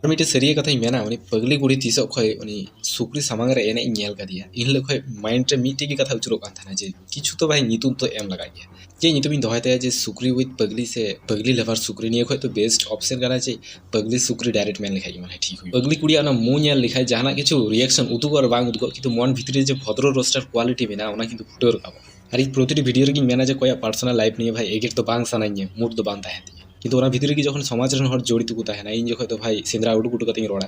मिट्टे सरिया कथा मेना उनी पगली कुड़ी तीस खय उनी सुक्री सामांग रे एने नेल कदिया इन खय माइंड रे मिट्टे की कथा उचरो कान थाना जे किछु तो भाई नितुम तो एम लगा गया जे नितुम इन दोहाते जे सुक्री विथ पगली से पगली लेवर सुक्री निये खय तो बेस्ट ऑप्शन करा जे पगली सुक्री डायरेक्ट मेन लिखाई माने ठीक हुई पगली कुड़ी ना मु नेल लिखाई जहाना किछु रिएक्शन उदुग और बांग उदुग किंतु मन भितरे जे भद्र रोस्टर क्वालिटी मेना उना किंतु फुटे रकाबो और इ प्रतिटी वीडियो रे मेना जे कोया पर्सनल लाइफ निये भाई एगे तो बांग सानाइए मूड तो बांग ताहे किंतु ओना भितरे की जखन समाज रन हर जड़ित को ताहेना इन जखन तो भाई सेंद्रा उडुक उडुक कते रोड़ा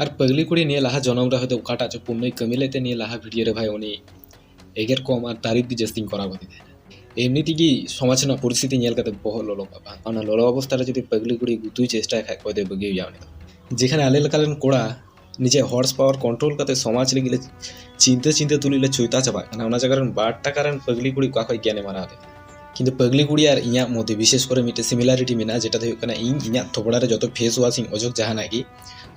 और पगली कुड़ी निये लाहा जनम रे हयतो उकाटा च पुण्य कमी लेते निये लाहा वीडियो रे भाई उनी एगेर कम और तारीफ की जस्ती करा गति एमनी तीगी समाज ना परिस्थिति नेल कते बहुत लोलो बाबा ओना लोलो अवस्था रे जदि पगली कुड़ी गुतुई चेष्टा खाय कोदे बगे यावने जेखाने आले लकालेन कोड़ा निजे हॉर्स पावर कंट्रोल कते समाज रे गिले चिंते चिंते तुलिले चुइता चाबा ना ओना जगह रे 12 टाका रे पगली कुड़ी का खय ज्ञाने मारा दे किंतु पगली कुड़ी और इया मध्य विशेष करे मिटे सिमिलारिटी मेना जेटा दो कना इन इया थोबड़ा रे जतो फेस वाशिंग अजोग जहाना की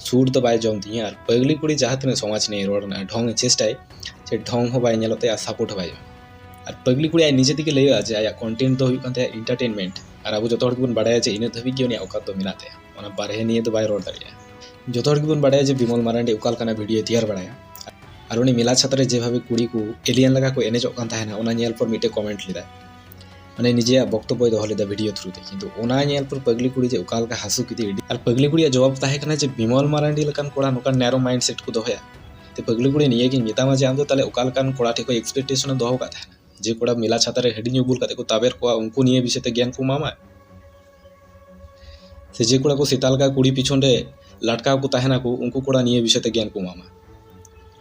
सूर तो बाय जम दिया और पगली कुड़ी जहाँ तने समाज ने रोडना ढंग चेष्टाय से ढंग हो बाय नेलते आ सपोर्ट बाय और पगली कुड़ी निजे दिके लैया जे आया कंटेंट तो हुई कांते एंटरटेनमेंट और अब जतो हर बन बाडाया जे इन धबी के औकात तो मिनाते ओना बारहे निये तो बाय रोड दाड़िया जतो हर बन बाडाया जे विमल मारांडी उकाल काना वीडियो तैयार बाडाया और उनी मेला छात्र जे भावे कुड़ी को एलियन लगा को एनेजो कान ताहेना ओना नेल पर मिटे कमेंट लिदा माने निजे बक्तव्य दो लेदा वीडियो थ्रू ते किंतु ओना नेल पर पगली कुड़ी जे उकाल का हासु किति और पगली कुड़ी जवाब ताहे कना जे विमल मारांडी लकान कोड़ा नोका नैरो माइंडसेट को दोहया ते पगली कुड़ी निये की मेतामा जे आम दो ताले उकाल कान कोड़ा ठेको एक्सपेक्टेशन दोहो का था जे कोड़ा मेला छाता रे हेडिंग उगुल काते को ताबेर को उनको निये विषय ते ज्ञान को मामा से जे कोड़ा को सिताल का कुड़ी पिछोंडे लटका को ताहेना को उनको कोड़ा निये विषय ते ज्ञान को मामा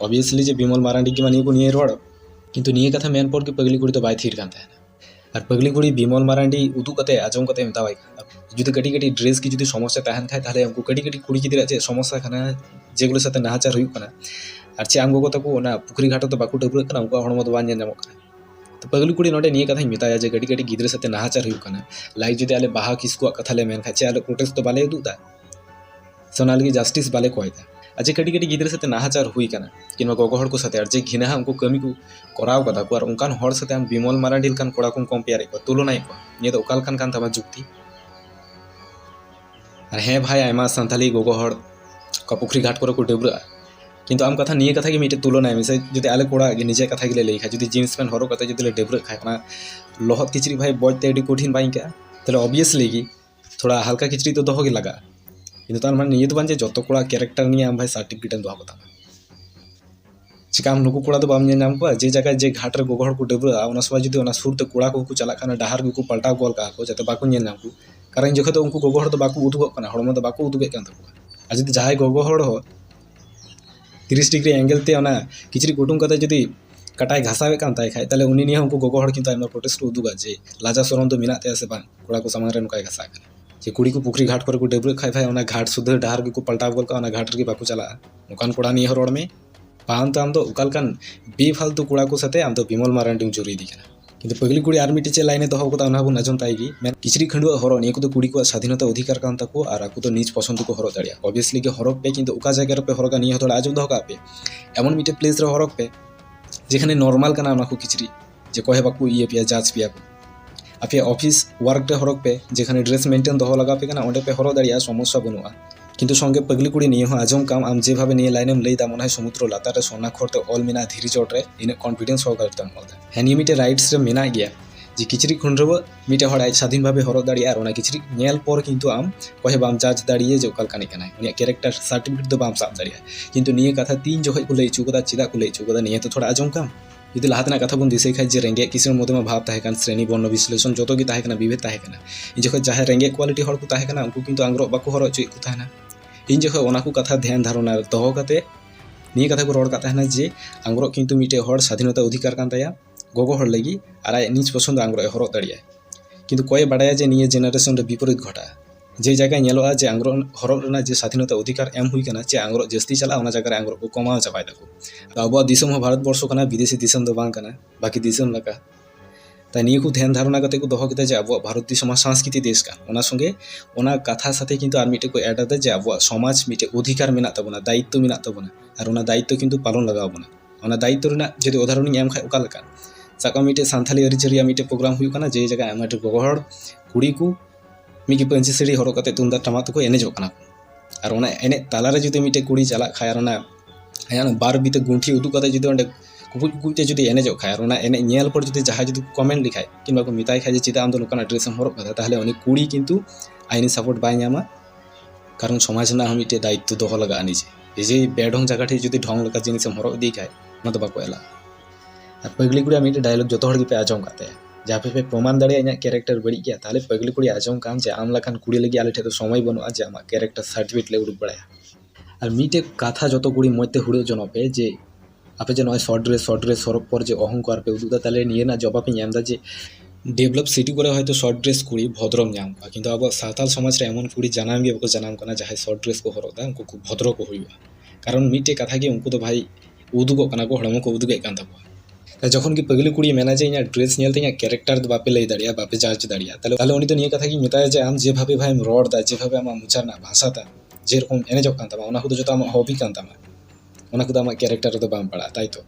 ऑब्वियसली जे विमल मारांडी की मानिये को निये रोड किंतु निये कथा मेन पर के पगली कुड़ी तो बाय थीर कान ताहेना और पगली कुड़ी विमल मारांडी उदू कते आजम कते मेतावाई जुदी कटी कटी ड्रेस की जुदी समस्या ताहन खाय ताहले उनको कटी कटी कुड़ी गिदरा चे समस्या खाना जेगुलो साथे नाहाचार हुई कना और चे आम गोगो तको ओना पुखरी घाटो तो बाकू डबुर कना उनको हड़मो दो बान जामो कना तो पगली कुड़ी नोडे निये कथा मेताया जे कटी कटी गिदरा साथे नाहाचार हुई कना लाइक जुदी आले बाहा किसको कथा ले मेन खाय चे आले प्रोटेस्ट तो बाले दुदा सोनाल की जस्टिस बाले कोयदा अजे कटी कटी गिदरा साथे नाहाचार हुई कना किनवा गोगो हड़ को साथे और जे घिना उनको कमी को कराव कदा को और उनकान हड़ साथे हम विमल मारांडी कान कोड़ा को कंपेयर को तुलना को निये तो उकाल कान तमा जुक्ति और हे भाई आयमा सानताली गोगो हड़ का पुखरी घाट को डबरा किंतु आम कथा निये कथा की मिटे तुलना मिसे जुदी आले कोड़ा निजे कथा गिले लई खा जुदी जीन्स पैंट हरो कते जुदी ले डबरा खाना लोहत किचरी भाई बजते एडी कठिन बाई का तले ऑब्वियसली की थोड़ा हल्का किचरी तो दोहो गे लगा किंतु तार माने निये तो बान जे जतो कोड़ा कैरेक्टर निये आम भाई सर्टिफिकेट दोहा को चिकाम नुकु कोड़ा तो बाम नाम को जे जगह जे घाट रे गोगो हड़ को डबरा ओना समय जुदी ओना सुर ते कोड़ा को चला खाना डहार को पलटा गोल का को जते बाकू नाम को कारण जखो तो उनको गोगो हड़ तो बाकू उदुगो कना हड़मो तो बाकू उदुगे कान तको आ जुदी जहाय गोगो हड़ हो 30 डिग्री एंगल ते ओना किचरी कुटुम कते जुदी कटाई घासावे कान ताय खाय ताले उनी निये उनको गोगो हड़ किंतु आइमा प्रोटेस्ट उदुगा जे लाजा सरम तो मिना ते से बान कोड़ा को सामान रे नकाय घासा जे कुड़ी को पुखरी घाट पर को डबरा खाय भाई ओना घाट सुध डहार को पलटा गोल का ओना घाट रे बाकू चला नकान कोड़ा निये रोड में पान तो आम तो उकाल कान बेफालतू कोड़ा को साथे आम तो विमल मारांडी जोरी दी कना किंतु पगली कुड़ी आर मिटे चे लाइने दोहो को ओना बन आजम ताईगी मैं किचरी खंडुआ हरो निये को तो कुड़ी को स्वाधीनता अधिकार कान ताको और आकु तो निज पसंद को हरो दाड़िया ऑब्वियसली के हरक पे किंतु उका जगह रे पे हरका निये थोड़ा आजम दोहो का पे एमन मिटे प्लेस रे हरक पे जेखाने नॉर्मल काना ओना को किचरी जे कहे बाकू इये पिया जाज पिया को आपे ऑफिस वर्क रे हरक पे जेखाने ड्रेस मेंटेन दोहो लगा पे काना ओंडे पे हरो दाड़िया समस्या बनुआ किंतु संगे पगली कुड़ी निये हो आजम काम आम जे भावे निये लाइनेम लैदा मन है समुद्र लातार रे सोना खरते ऑल मिना धीरी चोट रे इन कॉन्फिडेंस हो करते मोदा हेनी मिटे राइट्स रे मेना गया जे किचरी खंडरबो मिटे हड़ आज स्वाधीन भावे हरक दाड़िया और ओना किचरी नेल पर किंतु आम कहे बाम जाज दाड़िए जे उकाल कानी काना उनिया कैरेक्टर सर्टिफिकेट दो बाम साब दाड़िया किंतु निये कथा तीन जोखय को लई चुकदा चिदा को लई चुकदा निये तो थोड़ा आजम काम जुदी लाहातना कथा बन दिसे खाय जे रेंगे किसर मते में भाव ताहे कान श्रेणी वर्ण विश्लेषण जतो की ताहे काना विभेद ताहे काना इ जोखय जहां रेंगे क्वालिटी हड़ को ताहे काना उनको किंतु आंग्रो बाको हरो चुई को ताहेना इन जोखय ओना को कथा ध्यान धारणा दोहो कते निये कथा को रोड का ताहेना जे आंग्रो किंतु मिटे हड़ स्वाधीनता अधिकार कान ताया गोगो हड़ लगी और आय निज पसंद आंग्रो हरो दाड़िया किंतु कोय बाडाया जे निये जेनारेशन रे विपरीत घटा जे जगह नेलोआ जे आंग्रो हरो रेना जे स्वाधीनता अधिकार एम हुई कना चे आंग्रो जस्ती चला ओना जगह रे आंग्रो को कमाव चाबाय दको आबो दिसम हो भारत वर्ष कना विदेशी दिसम दो बांग कना बाकी दिसम लका ताई निये को ध्यान धारणा कते को दोहो केते जे आबो भारत दिसम संस्कृति देश का ओना संगे ओना कथा साथे किंतु आर मिटे को एड आते जे आबो समाज मिटे अधिकार मेना तबना दायित्व मेना तबना और ओना दायित्व किंतु पालन लगाव बना ओना दायित्व रेना जदि उदाहरण एम खाय ओका लका साका मिटे सानथाली अरिचरिया मिटे प्रोग्राम हुई कना जे जगह आमाटे गोगो हड़ कुड़ी को मिकी पंची सड़ी हरो कते तुंदा टमातो को एनेजो कना ᱟᱨ ᱚᱱᱟ ᱮᱱᱮᱡ ᱛᱟᱞᱟᱨᱮ ᱡᱩᱫᱤ ᱢᱤᱫᱴᱮᱡ ᱠᱩᱲᱤ ᱪᱟᱞᱟᱜ ᱠᱷᱟᱡ ᱟᱨ ᱚᱱᱟ ᱟᱭᱟᱜ ᱵᱟᱨ ᱵᱤᱛᱟᱹ ᱜᱩᱱᱴᱷᱤ ᱩᱫᱩᱜ ᱠᱟᱛᱮ ᱡᱩᱫᱤ ᱚᱸᱰᱮ ᱠᱩᱠᱩᱡ ᱛᱮ ᱡᱩᱫᱤ ᱮᱱᱮᱡᱚᱜ ᱠᱷᱟᱡ ᱟᱨ ᱚᱱᱟ ᱮᱱᱮᱡ ᱧᱮᱞ ᱯᱚᱨ ᱡᱩᱫᱤ ᱡᱟᱦᱟᱸᱭ ᱡᱩᱫᱤ ᱠᱚᱢᱮᱱᱴ ᱞᱮᱠᱷᱟᱡ কিংবা ᱠᱚ ᱢᱮᱛᱟᱭ ᱠᱷᱟᱡ ᱡᱮ ᱪᱮᱫᱟᱜ ᱟᱢ ᱫᱚ ᱱᱚᱝᱠᱟᱱᱟᱜ ᱰᱨᱮᱥ ᱮᱢ ᱦᱚᱨᱚᱜ ᱠᱟᱫᱟ, ᱛᱟᱦᱚᱞᱮ ᱩᱱᱤ ᱠᱩᱲᱤ ᱠᱤᱱᱛᱩ ᱟᱭᱤᱱ ᱥᱟᱯᱳর্ট ᱵᱟᱭ ᱧᱟᱢᱟ, ᱠᱟᱨᱚᱱ ᱥᱚᱢᱟᱡᱽ ᱨᱮᱱᱟᱜ ᱦᱚᱸ ᱢᱤᱫᱴᱮᱡ ᱫᱟᱭᱤᱛᱛᱚ ᱫᱚᱦᱚ ᱞᱟᱜᱟᱜᱼᱟ ᱱᱤᱡᱮ, ᱡᱮ ᱵᱮᱰᱷᱚᱝ ᱡᱟᱭᱜᱟ ᱴᱷᱮᱡ ᱡᱩᱫᱤ ᱰᱷᱚᱝ ᱞᱮᱠᱟ ᱡᱤᱱᱤᱥᱮᱢ ᱦᱚᱨᱚᱜ ᱤᱫᱤ ᱠᱷᱟᱡ ᱚᱱᱟ ᱫᱚ ᱵᱟᱠᱚ ᱮᱞᱟᱜᱼᱟ। ᱟᱨ ᱯᱟᱜᱽᱞᱤ ᱠᱩᱲᱤᱭᱟᱜ ᱢᱤᱫᱴᱮᱡ ᱰᱟᱭᱞᱚᱜ ᱡᱚᱛᱚ ᱦᱚᱲ ᱜᱮᱯᱮ ᱟᱸᱡᱚᱢ ᱠᱟᱜ ᱛᱟᱭᱟ, ᱡᱮ ᱟᱯᱮ ᱯᱮ ᱯᱨᱚᱢᱟᱱ ᱫᱟᱲᱮᱭᱟᱜᱼᱟ ᱤᱧᱟᱹᱜ ᱠᱮᱨᱮᱠᱴᱟᱨ ᱵᱟᱹᱲᱤᱡ ᱜᱮᱭᱟ, ᱛᱟᱦᱚᱞᱮ ᱯᱟᱜᱽᱞᱤ ᱠᱩᱲᱤ ᱟᱸᱡᱚᱢ ᱠᱟᱢ ᱡᱮ ᱟᱢ ᱞᱮᱠᱟᱱ ᱠᱩᱲᱤ ᱞᱟᱹᱜᱤᱫ ᱟᱞᱮ ᱴᱷᱮᱡ ᱫᱚ ᱥᱚᱢᱚᱭ ᱵᱟᱹᱱᱩᱜᱼᱟ ᱡᱮ ᱟᱢᱟᱜ ᱠᱮᱨᱮᱠᱴᱟর ᱥᱟর্টিফিকেট ᱞᱮ ᱩᱰᱩᱠ ᱵᱟᱲᱟᱭᱟ। ᱟᱨ ᱢᱤᱫᱴᱮᱡ ᱠᱟᱛᱷᱟ ᱡᱚᱛᱚ ᱠᱩᱲᱤ ᱢᱚᱡᱽ ᱛᱮ ᱦᱩᱲᱟᱹ ᱡᱚᱱᱚᱜ ᱯᱮ, ᱡᱮ ᱟᱯᱮ ᱡᱮ ᱱᱚᱜᱼᱚᱭ ᱥᱚর্ট ড্রেস হরপ পর যে অহংকার পে উদুক দা, তাহলে নিয়ে না জবাব ইᱧ এমদা যে ডেভেলপ সিটি করে হয়তো শর্ট ড্রেস কুড়ি ভদ্রম ᱧᱟᱢ ᱠᱚᱣᱟ, ᱠᱤᱱᱛᱩ ᱟᱵᱚᱣᱟᱜ ᱥᱟᱶᱛᱟᱞ ᱥᱚᱢᱟᱡᱽ ᱨᱮ ᱮᱢᱚᱱ ᱠᱩᱲᱤ ᱡᱟᱱᱟᱢ ᱜᱮ ᱵᱟᱠᱚ ᱡᱟᱱᱟᱢ ᱠᱟᱱᱟ ᱡᱟᱦᱟᱸᱭ শর্ট ড্রেস ᱠᱚ ᱦᱚᱨᱚᱜ ᱫᱟ ᱩᱱᱠᱩ ᱠᱚ ᱵᱷᱚদ্র ᱠᱚ ᱦᱩᱭᱩᱜᱼᱟ। ᱠᱟᱨᱚᱱ ᱢᱤᱫᱴᱮᱡ ᱠᱟᱛᱷᱟ ᱜᱮ ᱩᱱᱠᱩ ᱫᱚ ᱵᱷᱟই ᱩᱫᱩᱜᱚᱜ ᱠᱟᱱᱟ ᱠᱚ, ᱦᱚᱲᱢᱚ ᱠᱚ ᱩᱫᱩᱜᱮᱫ ᱠᱟᱱ ᱛᱟᱠᱚᱣᱟ। ᱡᱚᱠᱷᱚᱱ ᱜᱮ ᱯᱟᱜᱽᱞᱤ ᱠᱩᱲᱤ ᱢᱮᱱᱟ ᱡᱮ ᱤᱧᱟᱹᱜ ᱰᱨᱮᱥ ᱧᱮᱞᱛᱮ ᱤᱧᱟᱹᱜ ᱠᱮᱨᱮᱠᱴᱟর ᱫᱚ ᱵᱟᱯᱮ ᱞᱟᱹᱭ ᱫᱟᱲᱮᱭᱟᱜᱼᱟ, ᱵᱟᱯᱮ ᱡᱟᱡᱽ ᱫᱟᱲᱮᱭᱟᱜᱼᱟ, ᱛᱟᱦᱚᱞᱮ ᱩᱱᱤ ᱫᱚ ᱱᱤᱭᱟᱹ ᱠᱟᱛᱷᱟ ᱜᱤᱧ ᱢᱮᱛᱟᱭᱟ ᱡᱮ ᱟᱢ ᱡᱮভাবে ᱵᱷᱟইᱢ ᱨᱚᱲ ᱫᱟ, যেভাবে ᱟᱢᱟᱜ ᱢᱚᱪᱟ ᱨᱮᱱᱟᱜ ᱵᱷᱟষᱟ ᱛᱟᱢ যেরকম ᱮᱱᱮᱡᱚᱜ ᱠᱟᱱ ᱛᱟᱢᱟ, ᱚᱱᱟ ᱠᱚᱫᱚ ᱡᱚᱛᱚ ᱟᱢᱟᱜ ᱦᱚᱵᱤ ᱠᱟᱱ ᱛᱟᱢᱟ, ᱚᱱᱟ ᱠᱚᱫᱚ ᱟᱢᱟᱜ ᱠᱮᱨᱮᱠᱴᱟর ᱨᱮᱫᱚ ᱵᱟᱝ ᱯᱟᱲᱟᱜᱼᱟ, ᱛᱟᱭ ᱛᱚ।